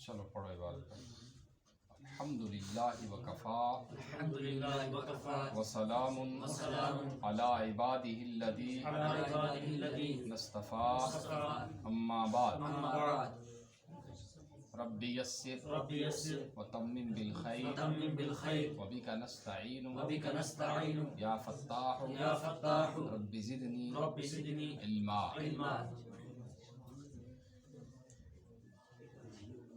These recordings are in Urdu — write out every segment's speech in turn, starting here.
چلو پڑھو عبادت الحمدللہ وکفا الحمدللہ وکفا وسلام وسلام علی عبادہ الذین اصطفیٰ اما بعد اما بعد رب یسر رب یسر وتمم بالخیر وتمم بالخیر وبک نستعین وبک نستعین یا فتاح یا فتاح رب زدنی رب زدنی علما علما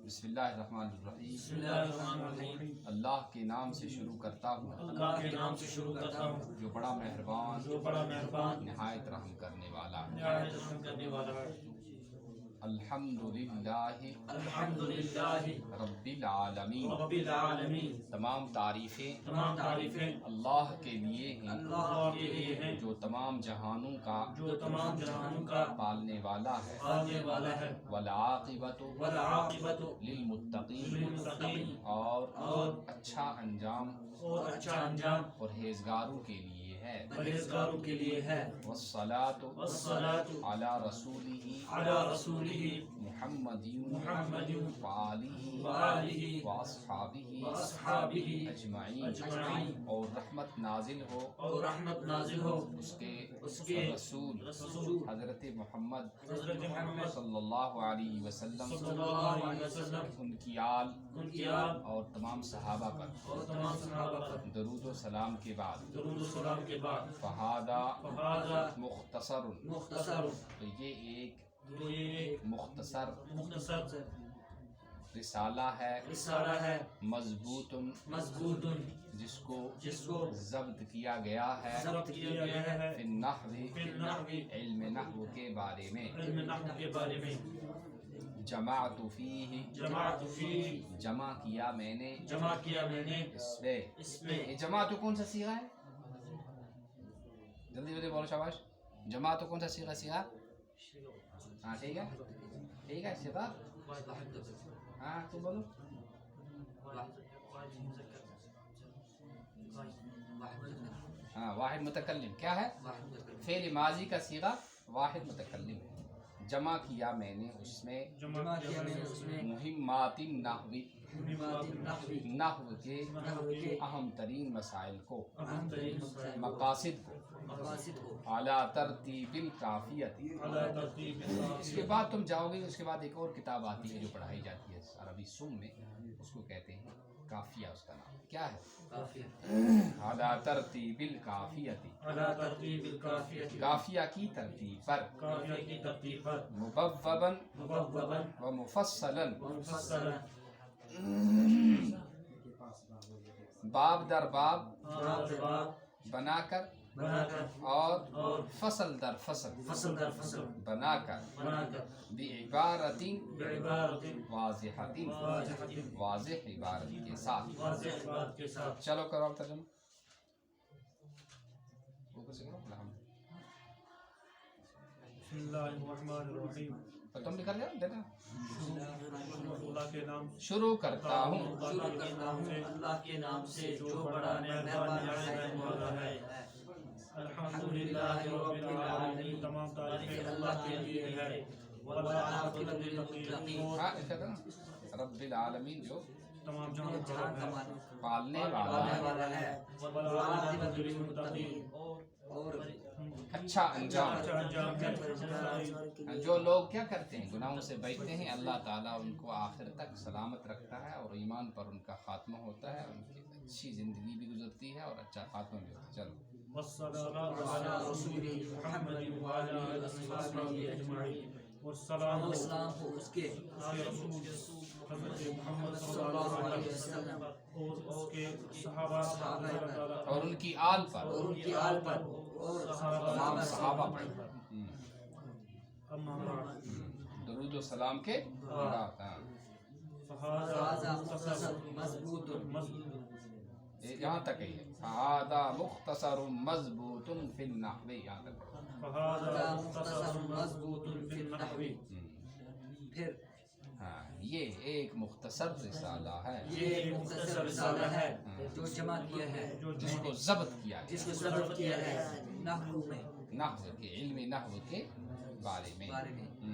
بسم اللہ الرحمن الرحیم بسم اللہ الرحمن الرحیم اللہ کے نام سے شروع کرتا ہوں اللہ کے نام سے شروع کرتا ہوں جو بڑا مہربان جو بڑا مہربان نہایت رحم کرنے والا ہے نہایت رحم کرنے والا ہے الحمدللہ الحمدللہ رب العالمین رب العالمین تمام تعریفیں تمام تعریفیں اللہ کے لیے ہیں اللہ کے لیے ہیں جو تمام جہانوں کا جو تمام جہانوں کا پالنے والا ہے پالنے والا ہے والعاقبۃ والعاقبۃ للمتقین للمتقین اور اچھا انجام اور اچھا انجام پرہیزگاروں کے لیے ہے پرہیزگاروں کے لیے ہے والصلاۃ والصلاۃ علی رسولہ علی رسولہ محمد محمد وآلہ وآلہ واصحابہ واصحابہ اجمعین اجمعین اور رحمت نازل ہو اور رحمت نازل ہو اس کے رسول حضرت محمد حضرت محمد صلی اللہ علیہ وسلم صلی اللہ علیہ وسلم ان کی آل ان کی آل اور تمام صحابہ پر اور تمام صحابہ پر درود و سلام کے بعد درود و سلام کے بعد فہذا فہذا مختصر مختصر تو یہ ایک تو یہ ایک مختصر مختصر رسالہ ہے رسالہ ہے مضبوط مضبوط جس کو ضبط کیا گیا ہے ضبط کیا گیا ہے فی النحو فی النحو علم نحو کے بارے میں علم نحو کے بارے میں جمعت فیہ جماعت فی جمع کیا میں نے جمع کیا میں نے اس میں اس میں یہ جمع تو کون سا صیغہ ہے جلدی جلدی بولو شاباش جمع تو کون سا صیغہ صیغہ ہاں ٹھیک ہے صیغہ ہاں تو بولو ہاں واحد متکلم کیا ہے فعل ماضی کا صیغہ واحد متکلم ہے جمع کیا میں نے اس میں جمع کیا میں نے اس میں مہمات النحو مہمات النحو نحو کے نحو کے اہم ترین مسائل کو اہم ترین مسائل مقاصد کو مقاصد کو اعلیٰ ترتیب الکافیت علی ترتیب اس کے بعد تم جاؤ گے اس کے بعد ایک اور کتاب آتی ہے جو پڑھائی جاتی ہے عربی سم میں اس کو کہتے ہیں کافیہ اس کا نام کیا ہے کافیہ اعلیٰ ترتیب الکافیت علی ترتیب الکافیہ کافیہ کی ترتیب پر کافیہ کی ترتیب پر مبوبا مبوبا و مفصلا ومفصلا باب در باب باب در باب بنا کر بنا کر اور فصل در فصل فصل در فصل بنا کر بنا کر بعبارت بعبارت واضحۃ واضحۃ واضح عبارت کے ساتھ واضح بات کے ساتھ چلو کرو اب ترجمہ اوپر سے کرو الحمد بسم اللہ الرحمن الرحیم تو تم بھی کر لیا دینا اللہ کے نام شروع کرتا ہوں شروع کرتا ہوں اللہ کے نام سے جو بڑا مہربان رحم والا ہے الحمدللہ رب العالمین تمام تعریفیں اللہ کے لیے ہے والعاقبۃ للمتقین ہاں لکھا تھا نا رب العالمین جو تمام جہان کا مالک پالنے والا ہے والعاقبۃ للمتقین اور اچھا انجام اچھا انجام ہے جو لوگ کیا کرتے ہیں گناہوں سے بچتے ہیں اللہ تعالیٰ ان کو آخر تک سلامت رکھتا ہے اور ایمان پر ان کا خاتمہ ہوتا ہے ان کی اچھی زندگی بھی گزرتی ہے اور اچھا خاتمہ بھی ہوتا ہے چلو والصلاة على رسول محمد وعلى آله وصحبه أجمعين والسلام ہو اس کے على رسول حضرت محمد صلی اللہ علیہ وسلم اور اس کے صحابہ اور ان کی آل پر اور ان کی آل پر اور تمام صحابہ پر اما بعد درود و سلام کے بعد ہاں فهذا مختصر مضبوط یہاں تک ہے فہذا مختصر مضبوط فی النحو یہاں تک فهذا مختصر مضبوط في النحو پھر ہاں یہ ایک مختصر رسالہ ہے یہ ایک مختصر رسالہ ہے جو جمع کیا ہے جس کو ضبط کیا جس گیا کو ضبط کیا ہے نحو میں نحو کے علم نحو کے بارے میں بارے میں ہم۔